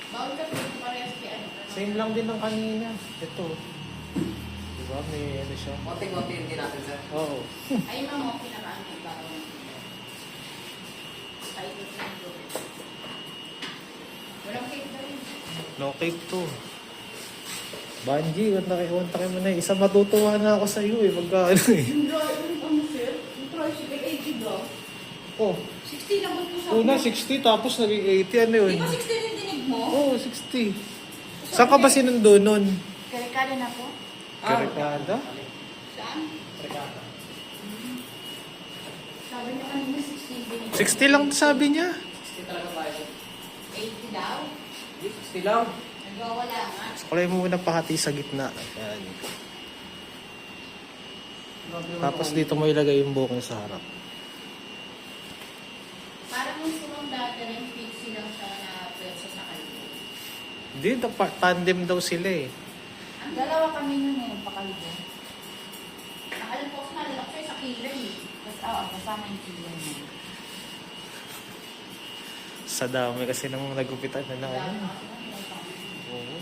Bawal ka po parehas kay ano. Same lang din ng kanina. Ito. Diba? May ano siya. Konti-konti yung natin, sir. Oo. Ay, ma'am, okay na ba ang ibabaw ng kilo? Kahit ito yung doon. Walang cake na rin. No cake to. Banji, wanta mo na eh. Isa matutuwa na ako sa iyo eh. Magkaano eh. Yung ano, sir? Yung tricycle, 80 daw. Oh. 60 lang po sa Una 60 tapos naging 80. Ano yun? Di ba 60 rin dinig mo? Oo, 60. Saan ka ba sinundo nun? Karikada na po? Karikada? Saan? Regata. Sabi niya kanina 60 dinig. 60 lang sabi niya. 60 talaga tayo. 80 daw? Hindi, 60 lang. Nagwawala nga. Kulay mo muna pahati sa gitna. Yan. Tapos dito mo ilagay yung buhok niya sa harap. Parang yung sumang dati rin, pixie lang siya na pwersa sa kalbo. Hindi, tandem daw sila eh. Ang dalawa kami nun eh, pakalbo. Ang alam ko, nalalak siya sa kilay eh. Kasama yung kilay niya. Sa dami kasi nang nagupitan na na. Dami Ano. ako, nilay pa. Oo.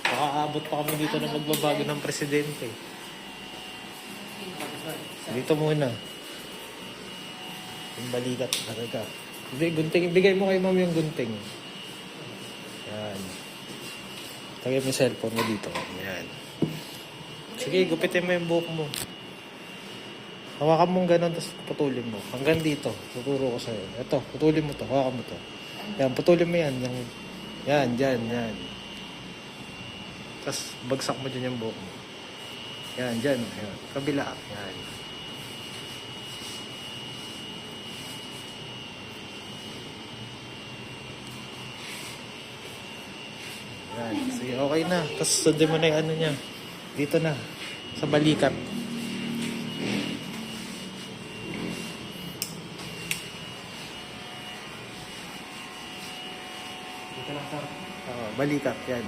Makaabot pa kami dito na magbabago ng presidente. Dito muna. Yung balikat talaga. Hindi, gunting. Ibigay mo kay ma'am yung gunting. Yan. Tagay mo yung cellphone mo dito. Yan. Sige, gupitin mo yung buhok mo. Hawakan mong gano'n, tapos putulin mo. Hanggang dito. Tuturo ko sa'yo. Ito, putulin mo to. Hawakan mo to. Yan, putulin mo yan. Yung, yan, dyan, yan. Tapos bagsak mo dyan yung buhok mo. Yan, dyan. Yan. Kabila. Yan. Yan. Sige, okay na. Tapos sundin mo na yung ano niya. Dito na. Sa balikat. Dito lang, sir. Balikat. Yan.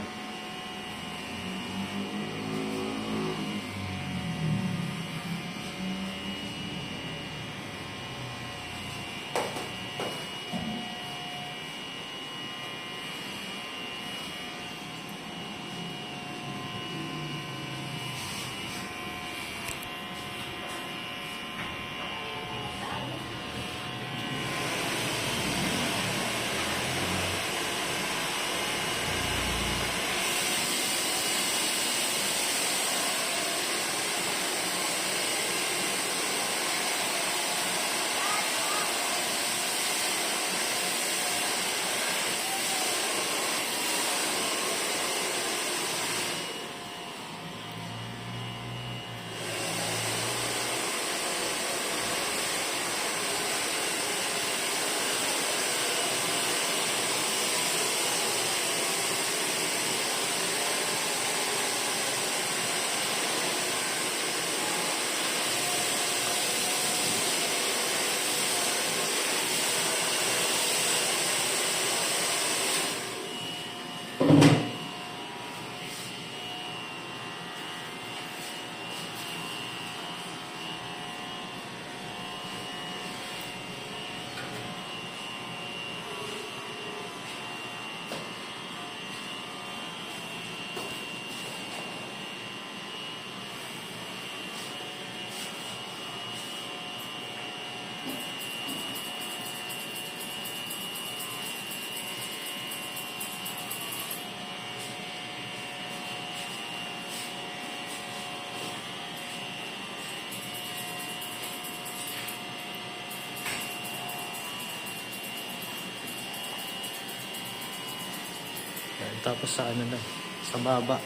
Yan, tapos sa ano na, sa baba.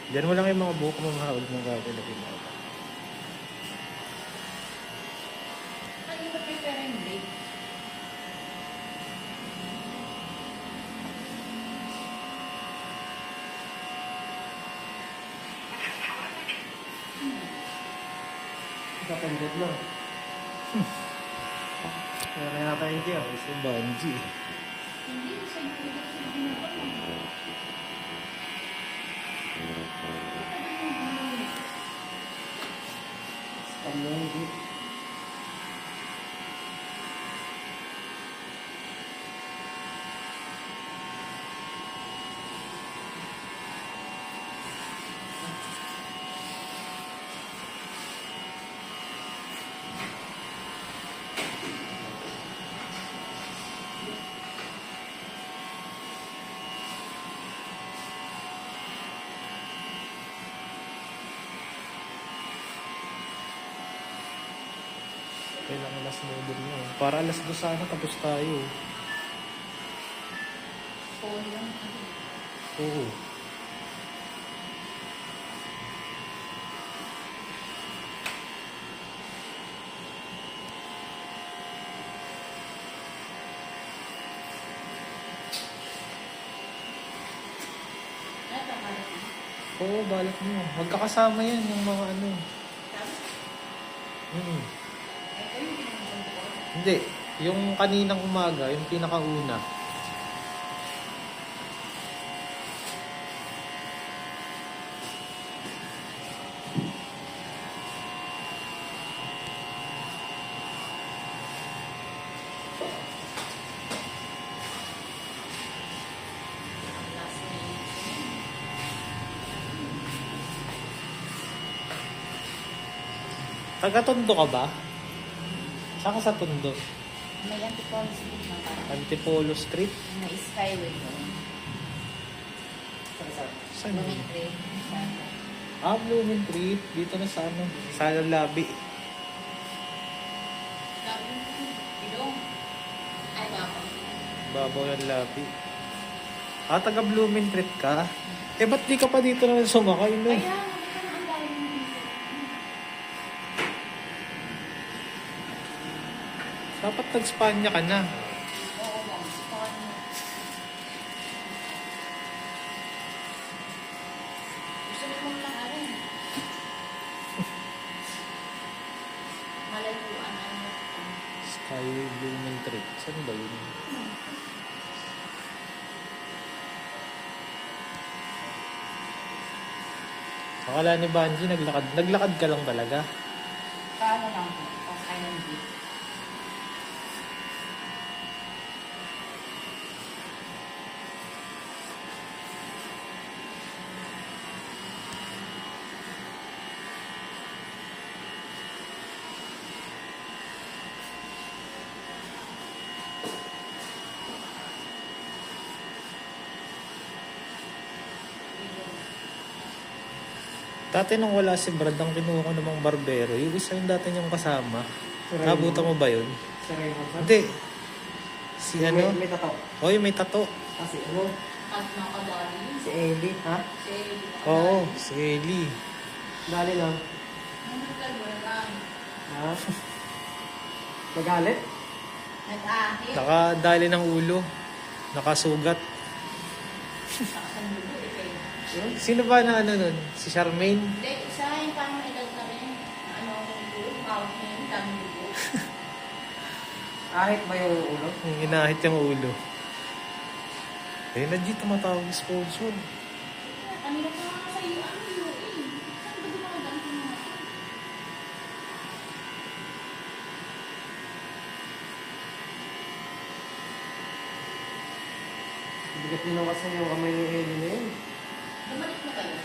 Diyan mo lang yung mga buhok mo, mga huwag mong gagalagin mo. Ano ba prepare yung break? Kapandit lang. Kaya kaya tayo dyan. Si Banji. Hindi, sa YouTube sa ginagawa. Scam lang, hindi. Kailangan last model mo. Para alas 2 sana tapos tayo. Phone lang. Oo. Ano ito, Marek? Oo, balak mo. Magkakasama yan yung mga ano. Tapos, Hmm. ito yung pinag-control ko. Hindi. Yung kaninang umaga, yung pinakauna. Last minute. Taga-Tondo ka ba? Saan ka sa Tondo? May anti-police book ng parang. Antipolo Street? May skyway ko. Saan yun? Lumitry. Ah, Blooming Tree. Dito na sa ano? Sa Labi. Ilong. Ay, baka. Babaw ng Labi. Ah, taga Blooming Tree ka? Eh, ba't di ka pa dito na sumakay, no? Kaya, nakita na ang dami ng dito. Dapat nag-Spanya ka na. Oo, ma'am. Paano? Gusto mo lang ano eh. Malayuan ano. Skyway Blooming Tree. Saan ba yun? Akala ni Banji, naglakad ka lang talaga. Paano lang po? Pasakay ng jeep. Dati nung wala si Brad, ang kinuha ko namang barbero, yung isa yung dati niyang kasama. Nabutan mo ba yun? Si Raymond, sir. Hindi. Si ano? May tato. Oy, may tato. Kasi ano? At nakadali. Si Ellie, ha? Si Oo, si Ellie. Dali lang. Nandukal mo lang. Ha? Magalit? Nag-ahit. Nakadali ng ulo. Nakasugat. Nakasandulo eh kayo. Sino ba na ano nun? Si Charmaine? Hindi, isa yung parang edad na rin. Ano, yung bawat na yung dami dugo. Ahit ba yung ulo? Yung inahit yung ulo. Eh, legit tumatawag yung sponsor. Kanina pa nga sa iyo, ano yun eh. Saan ba dumagang mga? Bigat din naman sa yung kamay ni Ellie na yun. Bumalik na kayo.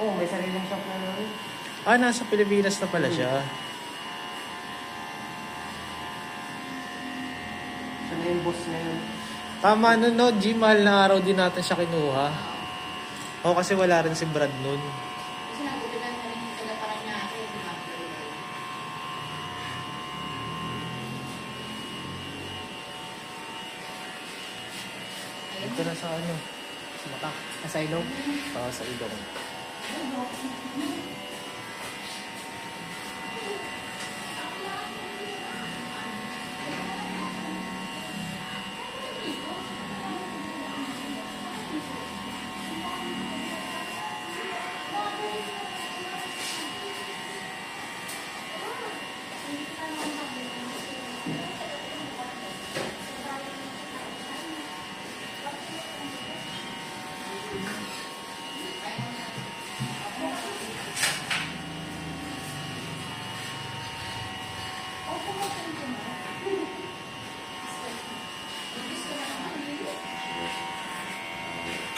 Oo, may sariling shop na naman. Ah, nasa Pilipinas na pala siya. Siya na yung boss na yun. Tama nun, no? G, mahal na araw din natin siya kinuha. Oo, kasi wala rin si Brad nun. Kasi nagubigan na rin yung taga-parang niya ako. Dito na sa ano? Sa mata. Sa ilong. Sa ilong.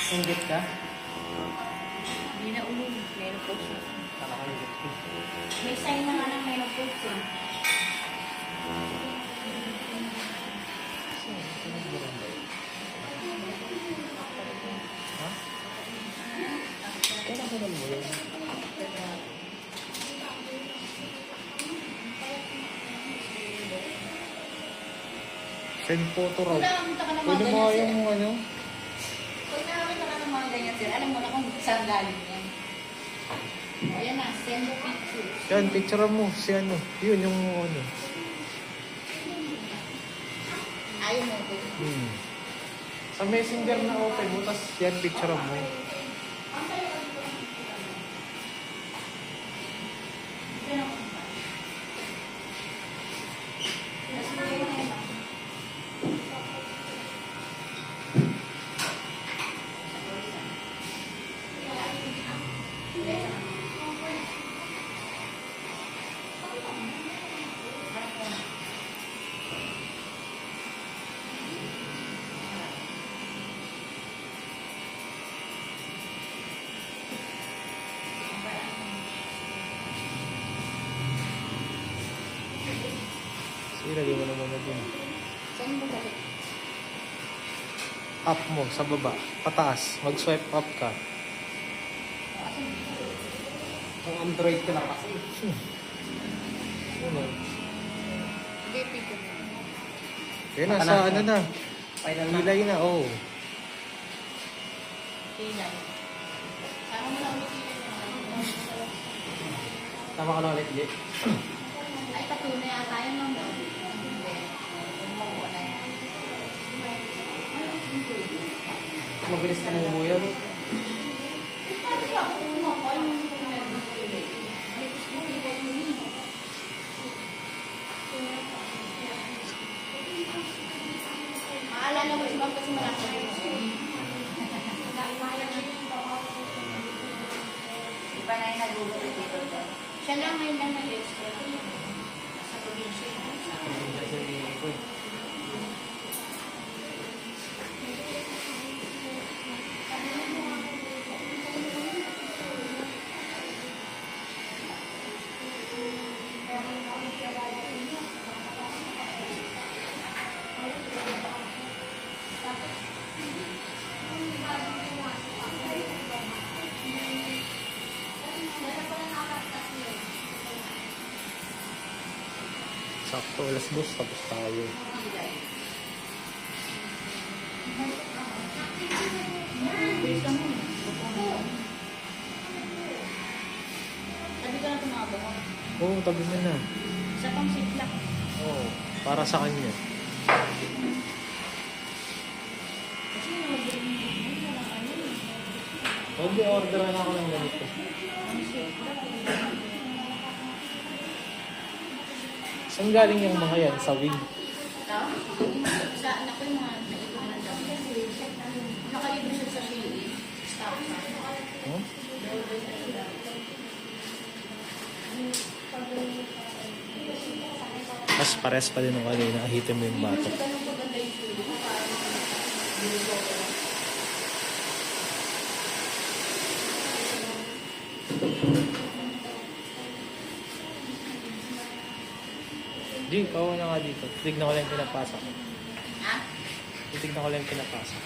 Inggit ka? Hindi na ulo. Meron po siya. Nakakaingit ka. May sign na nga ng meron po siya. Kailan ko mo yun? Send photo raw. Kung nakakita ka ng mga Pwede mo ganyan, sir. yung ano? Pag nakakita ka ng mga ganyan, sir, alam mo na kung saan galing yan. O, ayan na, send mo pictures. Yan, picture mo. Si ano. Yun yung ano. Ayaw mo ko. Sa messenger na open mo, tapos yan, picture mo. Sige, lagay mo naman na dun. Send mo ko. Up mo, sa baba. Pataas. Mag-swipe up ka. Ang Android ko lang kasi. Ano? Hindi, picture mo. Yun na, sa ano na. Final na. Hilay na, oh. Kilay. Saka mo lang ulit kilay na. Tama ka na ulit, Jay. Ay, patunay ata yun lang daw. Hindi. Makuha na yan. Mabilis ka nang umuyaw. Maalala mo si Ma'am kasi malaki na yun. Iba na yung nagugulat dito. Siya lang ngayon lang nag-extra. Sa probinsya. Sakto, alas 2, tapos tayo. Sabi ko na tumabang ko. Oo, tabi mo na. Isa pang sitlak. Oo, para sa kanya. Kasi nag-bring mo lang ano eh. Hindi, order na ako ng ganito. Ang sitlak. Saan galing yung mga yan? Sa wing? Sa anak ko yung mga naikot na dami. Nakalibre siya sa Shein. Stop na. Huh? Mas pares pa din ng kanina. Ahitin mo yung bato. Ganun po ganda yung Shein. Di, kawa na nga dito. Tignan ko lang yung pinapasa. Ha? Titignan ko lang yung pinapasa.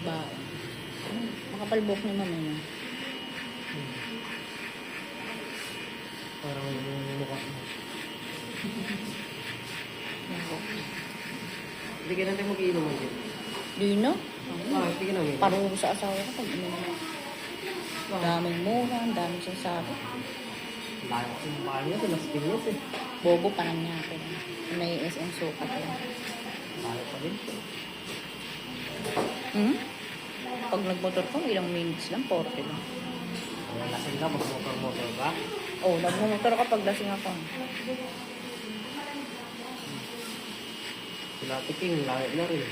Ba? Makapalbok ni mama niya. Parang yung mukha mo. Hindi ka natin mag-iinom mo, Jay. Dino? Bakit? Hindi ka namin. Paruho sa asawa ko pag uminom. Daming mura, daming sinasabi. Layo kasi yung mukha niya. Las Piñas eh. Bobo pa lang niya ako. May SM sukat lang. Layo pa din. Hmm? Pag nagmotor ko, ilang minutes lang, 40 lang. Ang lasing ka, mag-motor ba? Oh, nagmotor ako pag lasing ako. Sila Tiking, layo na rin.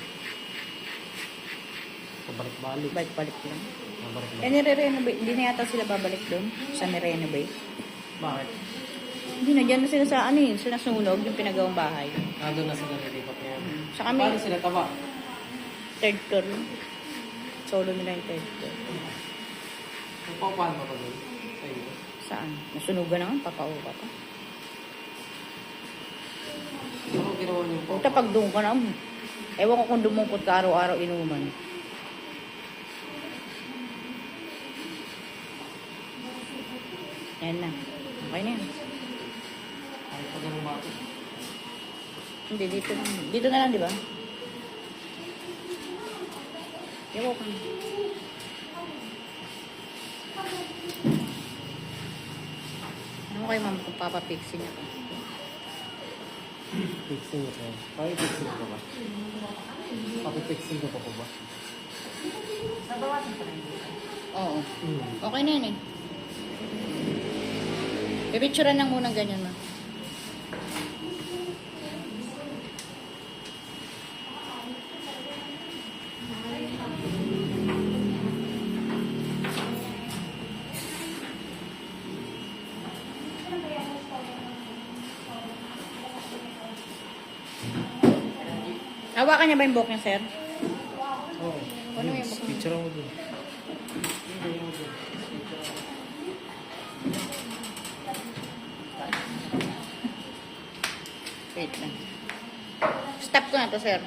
Pabalik-balik. Balik-balik lang. Pabalik-balik. Eh, nire-renovate. Hindi na yata sila babalik doon sa nire-renovate. Bakit? Hindi na, dyan na sila sa ano yun, sila sunog, yung pinagawang bahay. Doon na sila nilipat niya. Sa kami, Paano sila taba? third floor. Solo nila yung third floor. Paano ba doon? Sa iyo? Saan? Nasunugan naman, papauwa pa. Ano ginawa niyo po? Puta, pag doon ka na, ewan ko kung dumungkot ka araw-araw inuman. Ayan na. Okay na yan. Kahit pag ganun ba? Hindi, dito na. Dito na lang, di ba? Yawa ka na. Ano kayo, ma'am, kung papapixing ako? Fixing ko. Pakipixing ko ba? Pakipixing ko pa po ba? Nabawasan pa rin dito. Oo. Hmm. Okay na yun eh. Pipicturean lang muna ganyan, ma'am. Hawakan niya ba yung buhok niya, sir? Oo. Ano yung buhok niya? Picture mo dun. Wait lang. Stop ko na to, sir.